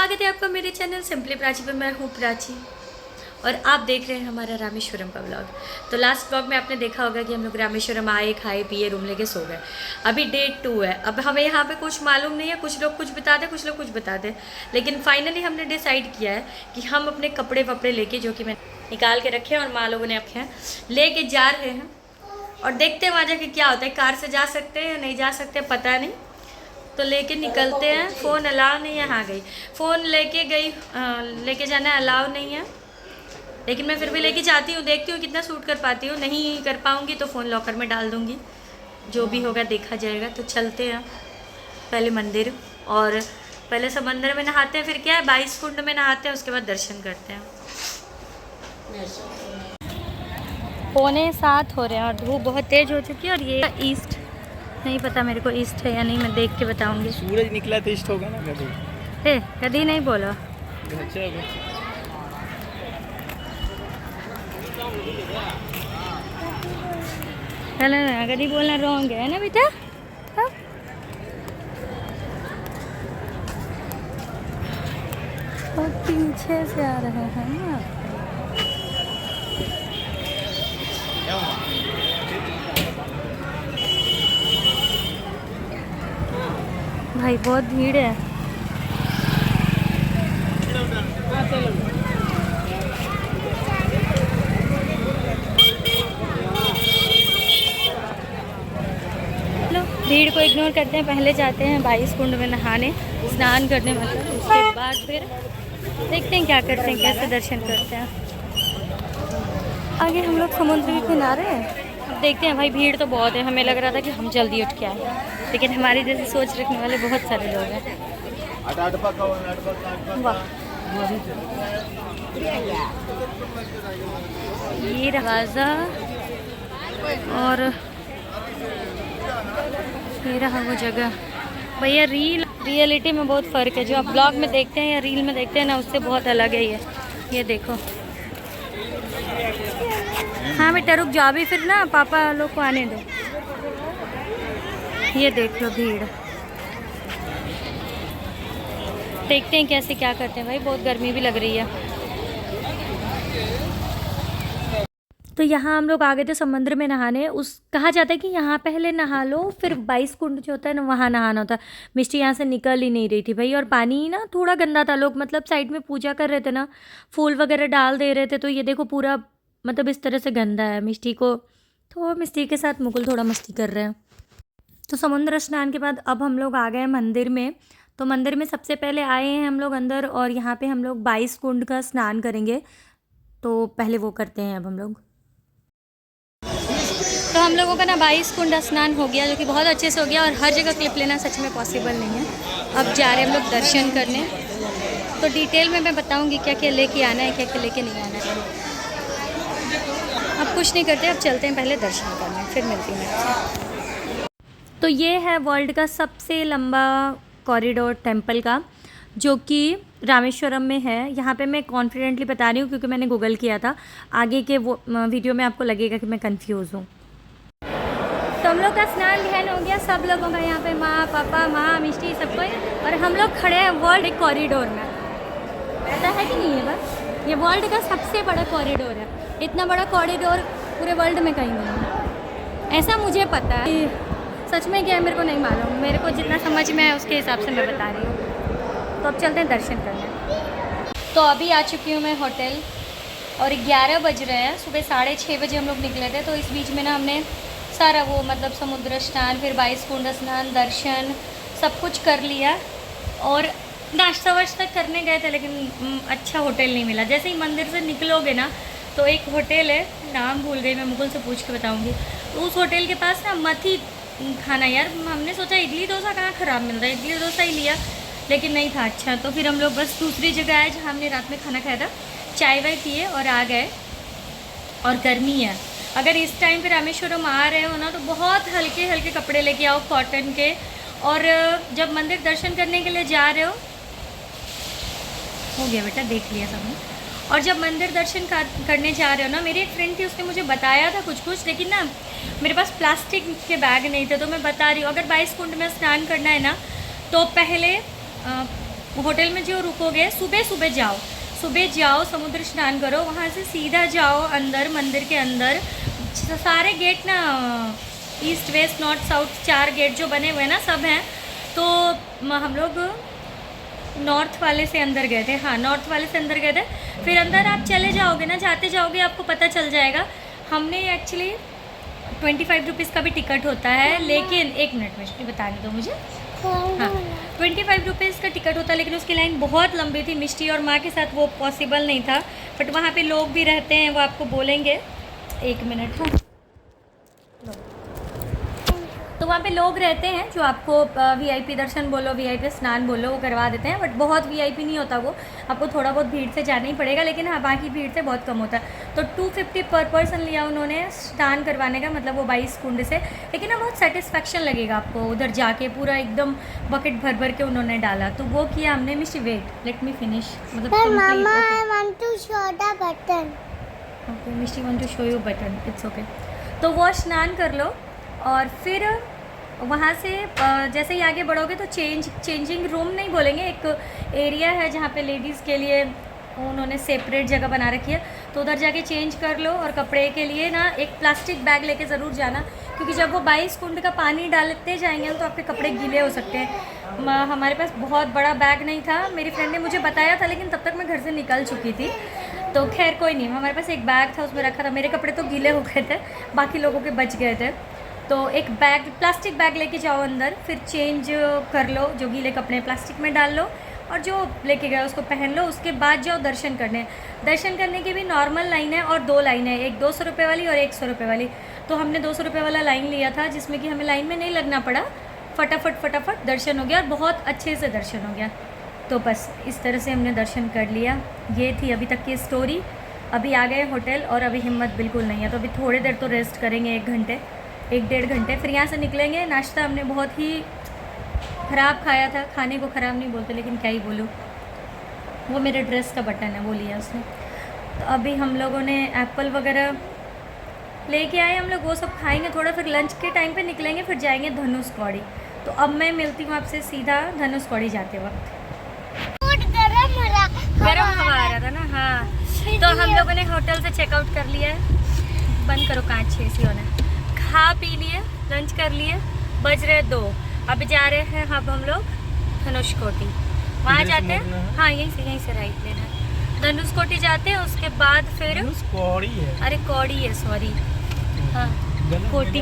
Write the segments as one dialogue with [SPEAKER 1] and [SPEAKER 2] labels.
[SPEAKER 1] स्वागत है आपका मेरे चैनल सिंपली प्राची पर। मैं हूँ प्राची और आप देख रहे हैं हमारा रामेश्वरम का व्लॉग। तो लास्ट व्लॉग में आपने देखा होगा कि हम लोग रामेश्वरम आए, खाए पिए, रूम लेके सो गए। अभी डे 2 है। अब हमें यहाँ पे कुछ मालूम नहीं है, कुछ लोग कुछ बताते, कुछ लोग कुछ बताते, लेकिन फाइनली हमने डिसाइड किया है कि हम अपने कपड़े वपड़े लेके, जो कि मैं निकाल के रखे हैं और माँ लोगों ने रखे हैं, लेके जा रहे हैं और देखते हैं वहाँ जाके क्या होता है। कार से जा सकते हैं या नहीं जा सकते पता नहीं, तो लेके निकलते हैं। फ़ोन अलाउ नहीं है। हाँ गई फ़ोन लेके गई, लेके जाना अलाउ नहीं है, लेकिन मैं फिर भी लेके जाती हूँ। देखती हूँ कितना सूट कर पाती हूँ। नहीं कर पाऊँगी तो फ़ोन लॉकर में डाल दूँगी, जो भी होगा देखा जाएगा। तो चलते हैं पहले मंदिर, और पहले समंदर में नहाते हैं, फिर क्या है 22 कुंड में नहाते हैं, उसके बाद दर्शन करते हैं। 6:45 हो रहे हैं और धूप बहुत तेज़ हो चुकी है। और ये ईस्ट, नहीं पता मेरे को ईस्ट है या नहीं, मैं देख के बताऊंगी।
[SPEAKER 2] सूरज निकला तो ईस्ट होगा ना कभी।
[SPEAKER 1] हे कभी नहीं बोला। चलो ना, कभी बोलना रॉन्ग है ना बेटा। हाँ? और पीछे से आ रहे हैं ना। भाई बहुत भीड़ है। चलो भीड़ को इग्नोर करते हैं, पहले जाते हैं 22 कुंड में नहाने, स्नान करने, मतलब उसके बाद फिर देखते हैं क्या करते हैं, कैसे दर्शन करते हैं। आगे हम लोग समुद्र के किनारे हैं। अब देखते हैं। भाई भीड़ तो बहुत है। हमें लग रहा था कि हम जल्दी उठ के आए, लेकिन हमारी जैसी सोच रखने वाले बहुत सारे लोग हैं। वाह, ये दरवाज़ा और ये रहा वो जगह। भैया रियलिटी में बहुत फ़र्क है। जो आप ब्लॉग में देखते हैं या रील में देखते हैं ना, उससे बहुत अलग है ये देखो। हाँ बेटा रुक जाओ, अभी फिर ना पापा लोग को आने दो। ये देख लो भीड़। देखते हैं कैसे क्या करते हैं। भाई बहुत गर्मी भी लग रही है। तो यहाँ हम लोग आ गए थे समुद्र में नहाने। कहा जाता है कि यहाँ पहले नहा लो, फिर 22 कुंड जो होता है ना, वहाँ नहाना होता है। मिष्टी यहाँ से निकल ही नहीं रही थी भाई, और पानी ना थोड़ा गंदा था। लोग मतलब साइड में पूजा कर रहे थे ना, फूल वगैरह डाल दे रहे थे, तो ये देखो पूरा मतलब इस तरह से गंदा है। मिष्टी के साथ मुकुल थोड़ा मस्ती कर रहे हैं। तो समुद्र स्नान के बाद अब हम लोग आ गए मंदिर में। तो मंदिर में सबसे पहले आए हैं हम लोग अंदर, और यहाँ पे हम लोग 22 कुंड का स्नान करेंगे। तो पहले वो करते हैं अब हम लोग। तो हम लोगों का ना 22 कुंड स्नान हो गया, जो कि बहुत अच्छे से हो गया, और हर जगह क्लिप लेना सच में पॉसिबल नहीं है। अब जा रहे हैं हम लोग दर्शन करने। तो डिटेल में मैं बताऊँगी क्या क्या लेके आना है, क्या क्या लेके नहीं आना है। अब कुछ नहीं करते, अब चलते हैं पहले दर्शन करने, फिर मिलती हूँ मैं। तो ये है वर्ल्ड का सबसे लंबा कॉरिडोर टेम्पल का, जो कि रामेश्वरम में है। यहाँ पे मैं कॉन्फिडेंटली बता रही हूँ क्योंकि मैंने गूगल किया था। आगे के वो वीडियो में आपको लगेगा कि मैं कंफ्यूज हूँ। तो हम लोग का स्नान ध्यान हो गया, सब लोगों का, यहाँ पे माँ पापा माँ मिष्टी सब कोई, और हम लोग खड़े हैं वर्ल्ड कॉरिडोर में। पता है कि नहीं है? बस ये वर्ल्ड का सबसे बड़ा कॉरिडोर है। इतना बड़ा कॉरिडोर पूरे वर्ल्ड में कहीं नहीं है, ऐसा मुझे पता है। सच में क्या है मेरे को नहीं मालूम, मेरे को जितना समझ में है उसके हिसाब से मैं बता रही हूँ। तो अब चलते हैं दर्शन करने। तो अभी आ चुकी हूँ मैं होटल, और 11 बज रहे हैं। सुबह 6:30 बजे हम लोग निकले थे। तो इस बीच में ना हमने सारा वो मतलब समुद्र स्नान, फिर 22 कुंड स्नान, दर्शन सब कुछ कर लिया, और नाश्ता वाश्ता करने गए थे, लेकिन अच्छा होटल नहीं मिला। जैसे ही मंदिर से निकलोगे ना, तो एक होटल है, नाम भूल गई मैं, मुकुल से पूछ के बताऊँगी। तो उस होटल के पास ना मत ही खाना यार। हमने सोचा इडली डोसा कहाँ ख़राब मिल रहा है, इडली डोसा ही लिया, लेकिन नहीं था अच्छा। तो फिर हम लोग बस दूसरी जगह आए जहाँ हमने रात में खाना खाया था, चाय वाय पिए और आ गए। और गर्मी है, अगर इस टाइम पे रामेश्वरम आ रहे हो ना, तो बहुत हल्के हल्के कपड़े लेके आओ कॉटन के। और जब मंदिर दर्शन करने के लिए जा रहे हो गया बेटा, देख लिया सबने। और जब मंदिर दर्शन करने जा रहे हो ना, मेरी एक फ्रेंड थी, उसने मुझे बताया था कुछ, लेकिन ना मेरे पास प्लास्टिक के बैग नहीं थे। तो मैं बता रही हूँ, अगर 22 कुंड में स्नान करना है ना, तो पहले होटल में जो रुकोगे सुबह सुबह जाओ, सुबह जाओ, समुद्र स्नान करो, वहाँ से सीधा जाओ अंदर, मंदिर के अंदर। सारे गेट ना east west north south 4 gate जो बने हुए हैं ना सब हैं। तो हम लोग नॉर्थ वाले से अंदर गए थे, हाँ नॉर्थ वाले से अंदर गए थे। फिर अंदर आप चले जाओगे ना, जाते जाओगे आपको पता चल जाएगा। हमने एक्चुअली 25 रुपीज़ का भी टिकट होता है, लेकिन 1 मिनट में बताने दो मुझे। हाँ 25 रुपीज़ का टिकट होता है, लेकिन उसकी लाइन बहुत लंबी थी। मिष्टी और माँ के साथ वो पॉसिबल नहीं था, बट वहाँ पे लोग भी रहते हैं, वो आपको बोलेंगे। 1 मिनट। हाँ तो वहाँ पे लोग रहते हैं जो आपको वीआईपी दर्शन बोलो, वीआईपी स्नान बोलो, वो करवा देते हैं। बट बहुत वीआईपी नहीं होता वो, आपको थोड़ा बहुत भीड़ से जाना ही पड़ेगा, लेकिन हाँ बाकी भीड़ से बहुत कम होता है। तो 250 पर पर्सन लिया उन्होंने स्नान करवाने का, मतलब वो 22 कुंड से। लेकिन ना बहुत सेटिस्फेक्शन लगेगा आपको उधर जाके, पूरा एकदम बकेट भर भर के उन्होंने डाला, तो वो किया हमने। Misty wait let me finish, मतलब
[SPEAKER 3] मामा I want to show the button.
[SPEAKER 1] Okay Misty want to show you button, it's okay. तो वो स्नान कर लो और फिर वहाँ से जैसे ही आगे बढ़ोगे तो चेंजिंग रूम नहीं बोलेंगे, एक एरिया है जहाँ पे लेडीज़ के लिए उन्होंने सेपरेट जगह बना रखी है। तो उधर जाके चेंज कर लो। और कपड़े के लिए ना एक प्लास्टिक बैग लेके ज़रूर जाना, क्योंकि जब वो 22 कुंड का पानी डालते जाएंगे तो आपके कपड़े गीले हो सकते हैं। हमारे पास बहुत बड़ा बैग नहीं था, मेरी फ्रेंड ने मुझे बताया था, लेकिन तब तक मैं घर से निकल चुकी थी। तो खैर कोई नहीं, हमारे पास एक बैग था, उसमें रखा था। मेरे कपड़े तो गीले हो गए थे, बाकी लोगों के बच गए थे। तो एक बैग, प्लास्टिक बैग लेके जाओ अंदर, फिर चेंज कर लो, जो गीले कपड़े प्लास्टिक में डाल लो और जो लेके गए उसको पहन लो। उसके बाद जाओ दर्शन करने। दर्शन करने की भी नॉर्मल लाइन है और 2 लाइनें हैं, एक 200 रुपये वाली और 100 रुपये वाली। तो हमने 200 रुपये वाला लाइन लिया था, जिसमें कि हमें लाइन में नहीं लगना पड़ा, फटाफट दर्शन हो गया और बहुत अच्छे से दर्शन हो गया। तो बस इस तरह से हमने दर्शन कर लिया। ये थी अभी तक की स्टोरी। अभी आ गए होटल और अभी हिम्मत बिल्कुल नहीं है, तो अभी थोड़ी देर तो रेस्ट करेंगे, 1-1.5 घंटे, फिर यहाँ से निकलेंगे। नाश्ता हमने बहुत ही ख़राब खाया था, खाने को ख़राब नहीं बोलते, लेकिन क्या ही बोलूँ। वो मेरे ड्रेस का बटन है, वो लिया उसने। तो अभी हम लोगों ने एप्पल वगैरह लेके आए, हम लोग वो सब खाएंगे थोड़ा, फिर लंच के टाइम पे निकलेंगे, फिर जाएंगे धनुषकौड़ी। तो अब मैं मिलती हूँ आपसे सीधा धनुषकौड़ी जाते वक्त। गर्म हवा आ रहा था ना, हाँ। तो हम लोगों ने होटल से चेकआउट कर लिया है, बंद करो कांच, एसी होना। खा पी लिए, लंच कर लिए, बज रहे 2। अभी जा रहे हैं अब हम लोग धनुषकोटी, वहाँ जाते हैं। हाँ यहीं से राइट लेना है, धनुषकोटी जाते हैं। उसके बाद फिर
[SPEAKER 2] कौड़ी है,
[SPEAKER 1] अरे कौड़ी है, सॉरी, हाँ कोटी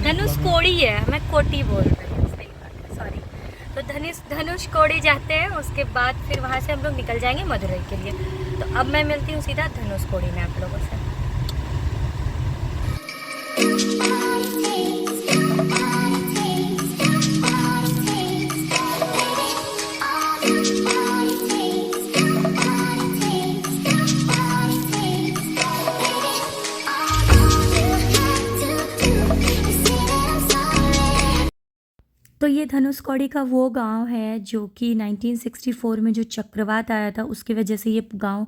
[SPEAKER 1] धनुषकोटी है, मैं कोटी बोल रही हूँ, सही बात है, सॉरी। तो धनुषकोटी जाते हैं, उसके बाद फिर वहाँ से हम लोग निकल जाएंगे मदुरई के लिए। तो अब मैं मिलती हूँ सीधा धनुषकोटी में आप लोगों से। तो ये धनुषकौड़ी का वो गांव है जो कि 1964 में जो चक्रवात आया था, उसकी वजह से ये गांव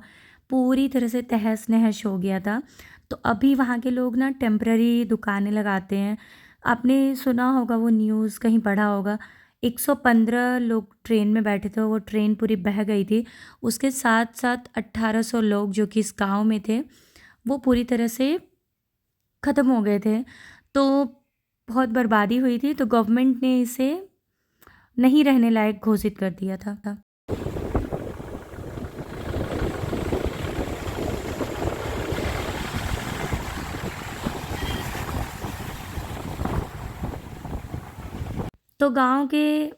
[SPEAKER 1] पूरी तरह से तहस नहस हो गया था। तो अभी वहाँ के लोग ना टेम्पररी दुकानें लगाते हैं। आपने सुना होगा, वो न्यूज़ कहीं पढ़ा होगा, 115 लोग ट्रेन में बैठे थे, वो ट्रेन पूरी बह गई थी। उसके साथ साथ 1800 लोग जो कि इस गाँव में थे, वो पूरी तरह से ख़त्म हो गए थे। तो बहुत बर्बादी हुई थी, तो गवर्नमेंट ने इसे नहीं रहने लायक घोषित कर दिया था। तो गांव के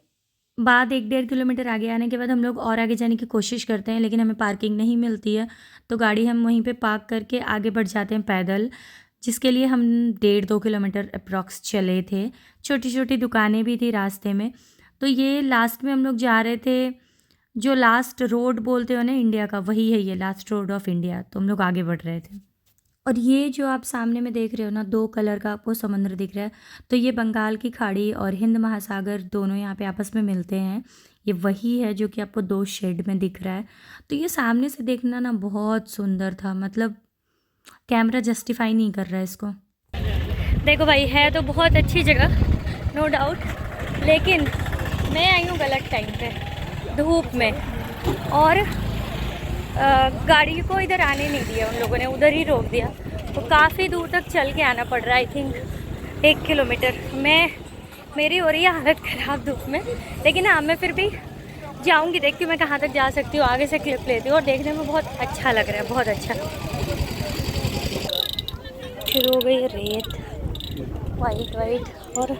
[SPEAKER 1] बाद 1-1.5 किलोमीटर आगे आने के बाद हम लोग और आगे जाने की कोशिश करते हैं, लेकिन हमें पार्किंग नहीं मिलती है। तो गाड़ी हम वहीं पे पार्क करके आगे बढ़ जाते हैं पैदल, जिसके लिए हम 1.5-2 किलोमीटर अप्रॉक्स चले थे। छोटी छोटी दुकानें भी थी रास्ते में। तो ये लास्ट में हम लोग जा रहे थे, जो लास्ट रोड बोलते हो ना इंडिया का, वही है ये लास्ट रोड ऑफ इंडिया। तो हम लोग आगे बढ़ रहे थे। और ये जो आप सामने में देख रहे हो ना, 2 कलर का आपको समुद्र दिख रहा है, तो ये बंगाल की खाड़ी और हिंद महासागर दोनों यहाँ पे आपस में मिलते हैं। ये वही है जो कि आपको 2 शेड में दिख रहा है। तो ये सामने से देखना ना बहुत सुंदर था, मतलब कैमरा जस्टिफाई नहीं कर रहा है इसको। देखो भाई, है तो बहुत अच्छी जगह, नो डाउट, लेकिन मैं आई हूँ गलत टाइम पे। धूप में, और गाड़ी को इधर आने नहीं दिया उन लोगों ने, उधर ही रोक दिया। तो काफ़ी दूर तक चल के आना पड़ रहा है, आई थिंक 1 किलोमीटर। मेरी हो रही है हालत ख़राब धूप में, लेकिन हाँ मैं फिर भी जाऊंगी, देखती हूँ मैं कहाँ तक जा सकती हूँ। आगे से क्लिप लेती हूँ, और देखने में बहुत अच्छा लग रहा है, बहुत अच्छा। फिर हो गई रेत वाइट वाइट, और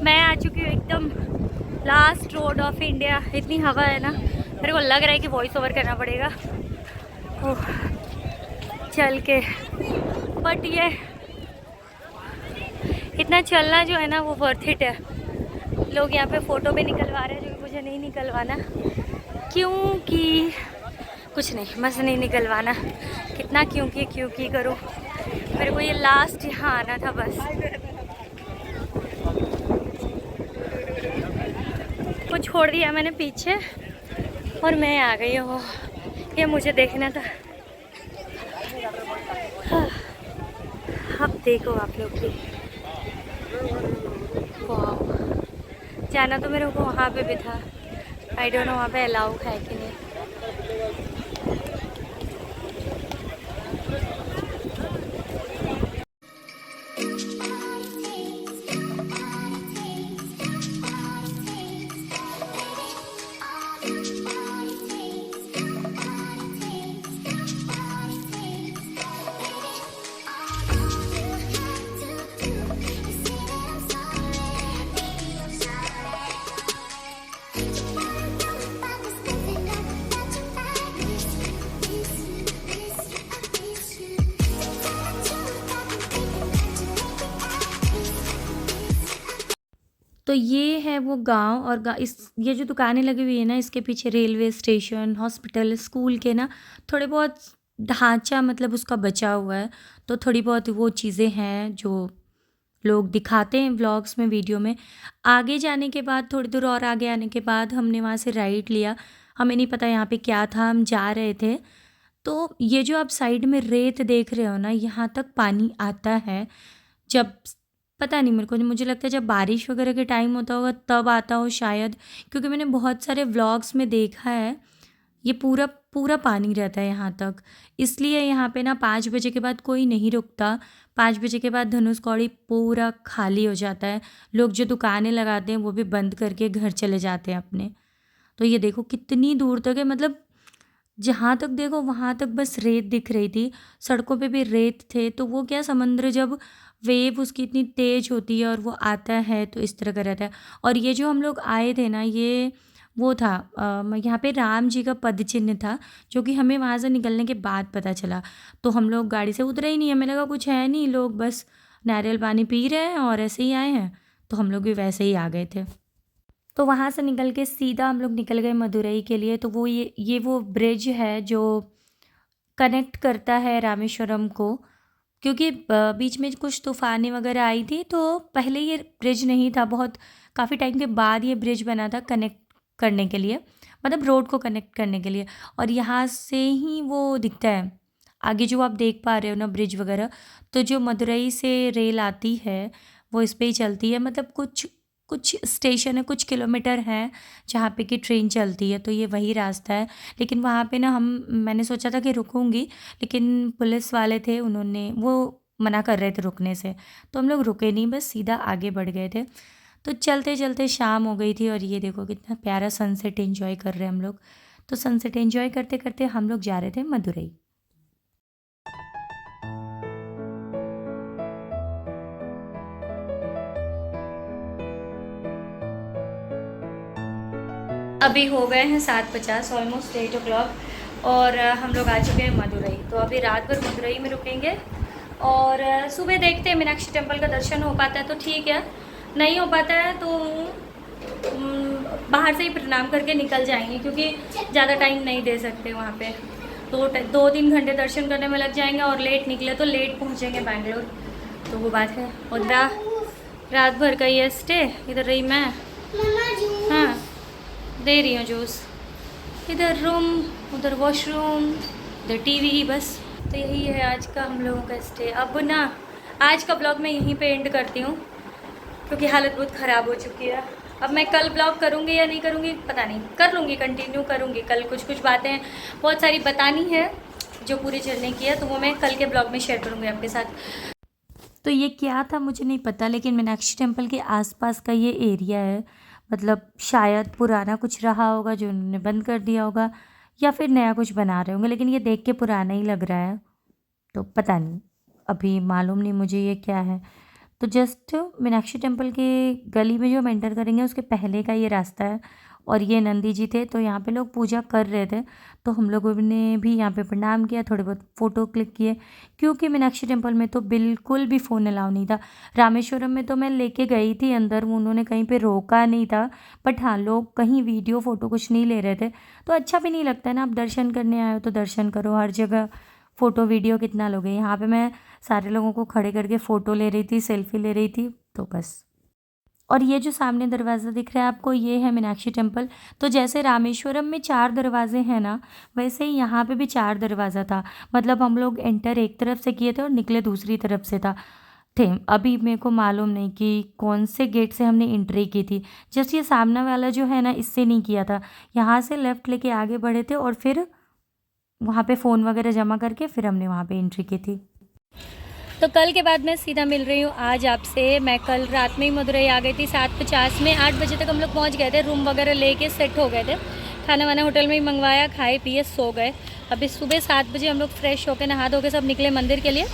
[SPEAKER 1] मैं आ चुकी हूँ एकदम लास्ट रोड ऑफ इंडिया। इतनी हवा है ना, मेरे को लग रहा है कि वॉइस ओवर करना पड़ेगा ओह चल के। बट ये इतना चलना जो है ना वो वर्थ इट है। लोग यहाँ पे फ़ोटो भी निकलवा रहे हैं, जो कि मुझे नहीं निकलवाना, क्योंकि कुछ नहीं, बस नहीं निकलवाना। कितना क्योंकि करूँ, मेरे को ये लास्ट यहाँ आना था बस। वो छोड़ दिया मैंने पीछे और मैं आ गई हूँ, ये मुझे देखना था। अब देखो आप लोग भी, वाह, जाना तो मेरे को वहाँ पे भी था। आई डोंट नो वहाँ पे अलाउ है कि नहीं। तो ये है वो गांव, और ये जो दुकानें लगी हुई है ना, इसके पीछे रेलवे स्टेशन, हॉस्पिटल, स्कूल के ना थोड़े बहुत ढांचा मतलब उसका बचा हुआ है। तो थोड़ी बहुत वो चीज़ें हैं जो लोग दिखाते हैं व्लॉग्स में, वीडियो में। आगे जाने के बाद, थोड़ी दूर और आगे आने के बाद हमने वहाँ से राइट लिया। हमें नहीं पता यहाँ पे क्या था, हम जा रहे थे। तो ये जो आप साइड में रेत देख रहे हो ना, यहाँ तक पानी आता है। जब पता नहीं मेरे को, मुझे लगता है जब बारिश वगैरह के टाइम होता होगा तब आता हो शायद, क्योंकि मैंने बहुत सारे व्लॉग्स में देखा है ये पूरा पूरा पानी रहता है यहाँ तक। इसलिए यहाँ पे ना 5 बजे के बाद कोई नहीं रुकता। 5 बजे के बाद धनुषकौड़ी पूरा खाली हो जाता है। लोग जो दुकानें लगाते हैं वो भी बंद करके घर चले जाते हैं अपने। तो ये देखो कितनी दूर तक है, मतलब जहाँ तक देखो वहाँ तक बस रेत दिख रही थी। सड़कों पे भी रेत थे। तो वो क्या, समंदर जब वेव उसकी इतनी तेज़ होती है और वो आता है तो इस तरह का रहता है। और ये जो हम लोग आए थे ना, ये वो था यहाँ पे राम जी का पद चिन्ह था, जो कि हमें वहाँ से निकलने के बाद पता चला। तो हम लोग गाड़ी से उतरे ही नहीं, हमें लगा कुछ है नहीं, लोग बस नारियल पानी पी रहे हैं और ऐसे ही आए हैं। तो हम लोग भी वैसे ही आ गए थे। तो वहाँ से निकल के सीधा हम लोग निकल गए मदुरई के लिए। तो वो ये वो ब्रिज है जो कनेक्ट करता है रामेश्वरम को, क्योंकि बीच में कुछ तूफ़ानें वगैरह आई थी। तो पहले ये ब्रिज नहीं था, बहुत काफ़ी टाइम के बाद ये ब्रिज बना था कनेक्ट करने के लिए, मतलब रोड को कनेक्ट करने के लिए। और यहाँ से ही वो दिखता है आगे जो आप देख पा रहे हो ना ब्रिज वगैरह। तो जो मदुरई से रेल आती है वो इस पे ही चलती है, मतलब कुछ स्टेशन है, कुछ किलोमीटर हैं जहाँ पे कि ट्रेन चलती है। तो ये वही रास्ता है। लेकिन वहाँ पे ना मैंने सोचा था कि रुकूंगी, लेकिन पुलिस वाले थे, उन्होंने वो मना कर रहे थे रुकने से। तो हम लोग रुके नहीं, बस सीधा आगे बढ़ गए थे। तो चलते चलते शाम हो गई थी और ये देखो कितना प्यारा सनसेट एंजॉय कर रहे हैं हम लोग। तो सनसेट एंजॉय करते करते हम लोग जा रहे थे मदुरई। अभी हो गए हैं 7:50, ऑलमोस्ट 8 o'clock, और हम लोग आ चुके हैं मदुरई। तो अभी रात भर मदुरई में रुकेंगे और सुबह देखते हैं मीनाक्षी टेम्पल का दर्शन हो पाता है तो ठीक है, नहीं हो पाता है तो बाहर से ही प्रणाम करके निकल जाएंगे, क्योंकि ज़्यादा टाइम नहीं दे सकते वहाँ पे। तो 2-3 घंटे दर्शन करने में लग जाएंगे और लेट निकले तो लेट पहुँचेंगे बैंगलोर। तो वो बात है। और रात भर का ये स्टे, इधर रही मैं, हाँ दे रही हूँ जूस। इधर रूम, उधर वॉशरूम, इधर टीवी, बस तो यही है आज का हम लोगों का स्टे। अब ना आज का ब्लॉग मैं यहीं पे एंड करती हूँ क्योंकि हालत बहुत ख़राब हो चुकी है। अब मैं कल ब्लॉग करूँगी या नहीं करूँगी पता नहीं, कर लूँगी, कंटिन्यू करूँगी। कल कुछ बातें बहुत सारी बतानी है जो पूरी चलने की है, तो वो मैं कल के ब्लॉग में शेयर करूँगी आपके साथ। तो ये क्या था मुझे नहीं पता, लेकिन मीनाक्षी टेम्पल के आसपास का ये एरिया है। मतलब शायद पुराना कुछ रहा होगा जो उन्होंने बंद कर दिया होगा, या फिर नया कुछ बना रहे होंगे, लेकिन ये देख के पुराना ही लग रहा है, तो पता नहीं, अभी मालूम नहीं मुझे ये क्या है। तो जस्ट मीनाक्षी टेम्पल के गली में जो हम एंटर करेंगे उसके पहले का ये रास्ता है, और ये नंदी जी थे, तो यहाँ पे लोग पूजा कर रहे थे, तो हम लोगों ने भी यहाँ पे प्रणाम किया, थोड़े बहुत फ़ोटो क्लिक किए, क्योंकि मीनाक्षी टेम्पल में तो बिल्कुल भी फ़ोन अलाउ नहीं था। रामेश्वरम में तो मैं लेके गई थी अंदर, उन्होंने कहीं पे रोका नहीं था, बट हाँ लोग कहीं वीडियो फ़ोटो कुछ नहीं ले रहे थे, तो अच्छा भी नहीं लगता है ना। आप दर्शन करने आए हो तो दर्शन करो, हर जगह फ़ोटो वीडियो कितना लोगे। यहाँ पे मैं सारे लोगों को खड़े करके फ़ोटो ले रही थी, सेल्फ़ी ले रही थी, तो बस। और ये जो सामने दरवाज़ा दिख रहा है आपको, ये है मीनाक्षी टेम्पल। तो जैसे रामेश्वरम में 4 दरवाजे हैं ना, वैसे ही यहाँ पे भी 4 दरवाज़ा था। मतलब हम लोग एंटर एक तरफ से किए थे और निकले दूसरी तरफ से थे। अभी मेरे को मालूम नहीं कि कौन से गेट से हमने एंट्री की थी। जस्ट ये सामने वाला जो है ना, इससे नहीं किया था। यहाँ से लेफ़्ट लेके आगे बढ़े थे और फिर वहाँ पे फ़ोन वगैरह जमा करके फिर हमने वहाँ पे एंट्री की थी। तो कल के बाद मैं सीधा मिल रही हूँ आज आपसे। मैं कल रात में ही मदुरई आ गई थी 7:50 में। 8 बजे तक हम लोग पहुँच गए थे, रूम वगैरह लेके सेट हो गए थे, खाना वाना होटल में ही मंगवाया, खाए पिए सो गए। अभी सुबह 7 बजे हम लोग फ्रेश होकर नहा धो के सब निकले मंदिर के लिए।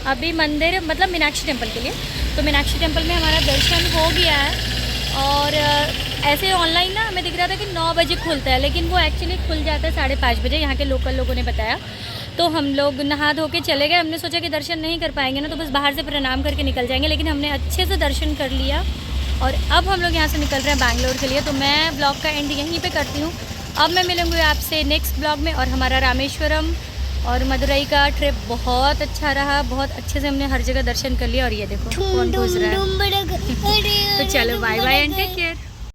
[SPEAKER 1] अभी मंदिर मतलब मीनाक्षी टेम्पल के लिए। तो मीनाक्षी टेम्पल में हमारा दर्शन हो गया है, और ऐसे ऑनलाइन ना हमें दिख रहा था कि 9 बजे खुलता है, लेकिन वो एक्चुअली खुल जाता है 5:30 बजे, यहाँ के लोकल लोगों ने बताया। तो हम लोग नहा धो के चले गए। हमने सोचा कि दर्शन नहीं कर पाएंगे ना, तो बस बाहर से प्रणाम करके निकल जाएंगे, लेकिन हमने अच्छे से दर्शन कर लिया। और अब हम लोग यहाँ से निकल रहे हैं बैंगलोर के लिए। तो मैं ब्लॉग का एंड यहीं पे करती हूँ। अब मैं मिलूँगी आपसे नेक्स्ट ब्लॉग में। और हमारा रामेश्वरम और मदुरई का ट्रिप बहुत अच्छा रहा, बहुत अच्छे से हमने हर जगह दर्शन कर लिया। और ये देखो कौन घुस रहा है। तो चलो bye bye and take care.